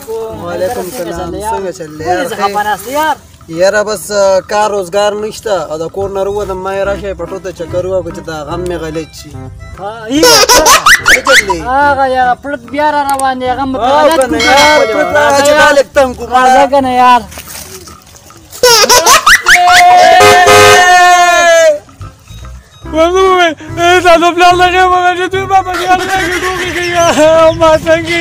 वालेकुम सलाम څنګه چل یار خبرست یار یاره بس کار روزګار نشته او د کور نه وروه د ما راشه پټو ته چکر وکړو چې دا غم مې غلیظ شي هغه یاره پړت بیا را روان دی غم راځه که نه یار تاسو پلار لږه مې چې دوی بابا خیال راکړي ټوکې کوي ما څنګه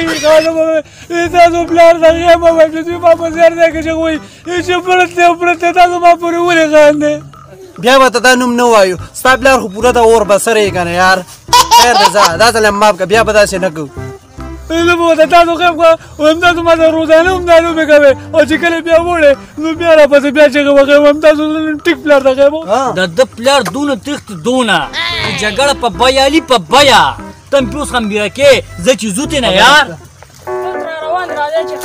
تاسو پلار لږه مې چې دوی بابا زیار راکړي چې وایي چې پړت تاسو ما پورې ولې خاندې بیا به ته دا نوم نه وایو ستا پلار خو پوره د اور بسره یې که نه یار خیر دی ځه دا ځل معاف که بیا به داسې نه کوو زه به ورته تاسو خیم کړه وایم تاسو ما ته روزانه هم دا لوبې کوئ او چې کله بیا وړې نو بیا راپسې بیا چغې وکړئ وایم تاسو ټیک پلار ته خیم د ده پلار دونه تښت دونه جګړه په بیالي په بیا ته مې اوس خمبیره کې زه چې زوتې نه یار روان راځئ چې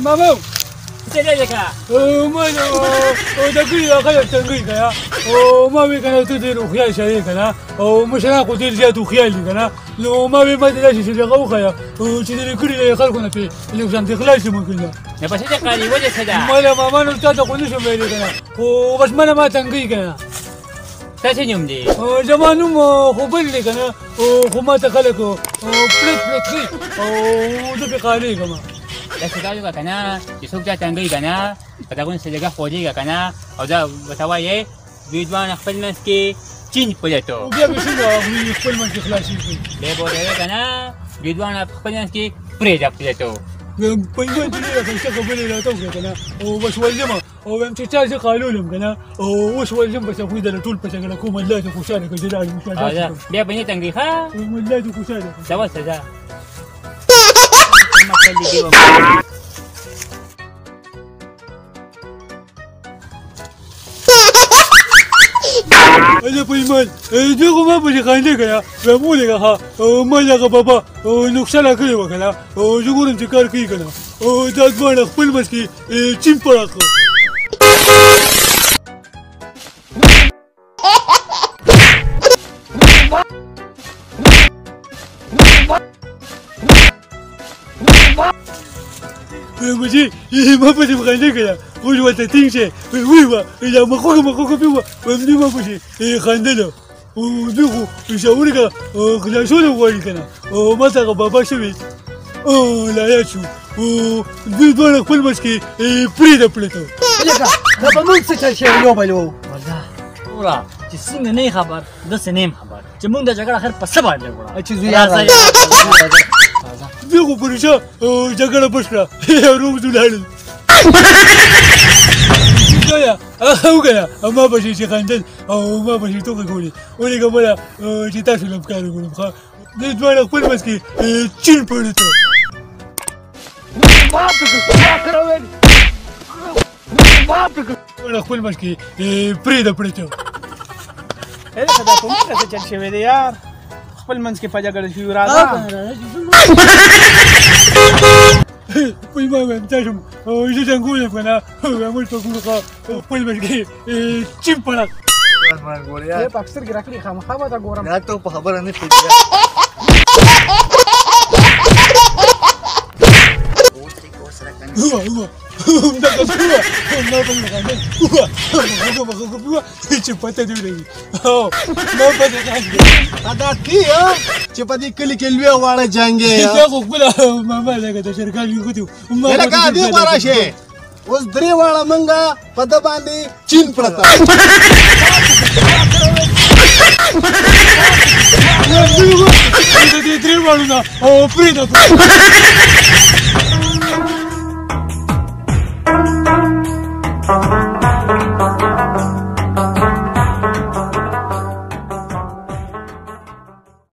Mamau, da kuri da kada tangai kaya ma bai kana to da ruhiya shaye kana mushara ko da jiya to khiyali kana no ma bai ma da shi da gawo kaya ci da kuri da khalko na fi le zan da khlashi mun killa ne ba sai da kali waje sada mala mama no ta da kullu shi mai kana bas mana ma tangai kana ta ce nyum de zamanu mo khubal le kana kuma ta khalako plet ki da bi khali kama دا څه دا که نه چې څوک دا تنګوي که نه په دغونې څه جګه خوځېږه که نه او دا ورته وایې دوی دواړه خپل منځ کې چینج پلټو بیا به څنګه خپل منځ کې خلاصېږي بیا به ورته وایې که نه دوی دواړه خپل منځ کې پرېږده پلټو پنځه ډېره ښایسته خبرې راته وکړه که نه او بس ورځمه او وایم چې چا زه قالولم که نه او اوس ورځم بس هغوی دله ټول په شکله کوم الله دې خوشحاله کړي بیا به نه تنګوي ښه الله دې خوشحاله کړي ډول څه ده Ada payman, dia rumah boleh kandai kaya, boleh kah? Mana kah bapa, nuksala kaya wakala, juga orang cakap kaya kana, dah mana pun meski cimpar aku. Macam, apa sih kandai kaya? Kau jual terting je, wih, ya makok biwa, ni apa sih? Kandai dah, biru, siapa ni kah? Kalau sudah wali kana, masa kah bapa sih? Layak tu, biru orang pun meski peri dah pelato. لکه دا به موږ څه چل شوي یو بل وو والله وره چې څنګه نه خبر داسې نه یم خبر چې موږ د جګړه اخر په څه باندې وکړه چې زوی یار زه خو پرېشه جګړه بس کړه روغ ولاړل وکړه ما به چې خندل او ما به چې ټوکې کولې ولې کومله چې تاسو له ښکار وکړم ښه دوی دواړه خپل منځ کې چین پړې ته دواړه خپل منځ کې پرېږده پړې ته دا په موږ څه چل شوی دی یار خپل منځ کې په جګړه شوي راځه پوی ما وایم تاسو زه څنګه یم که نه موږ په کومه خپل منځ کې چین پړک په اکثر کې راکړي خامخا به دا ګورم دا ته په خبره نه شي چې په دې کلي کې لوی واړه جنګ دې غوره شي اوس درې واړه منګه په ده باندې چین پړته درې واړو نه او پرېږده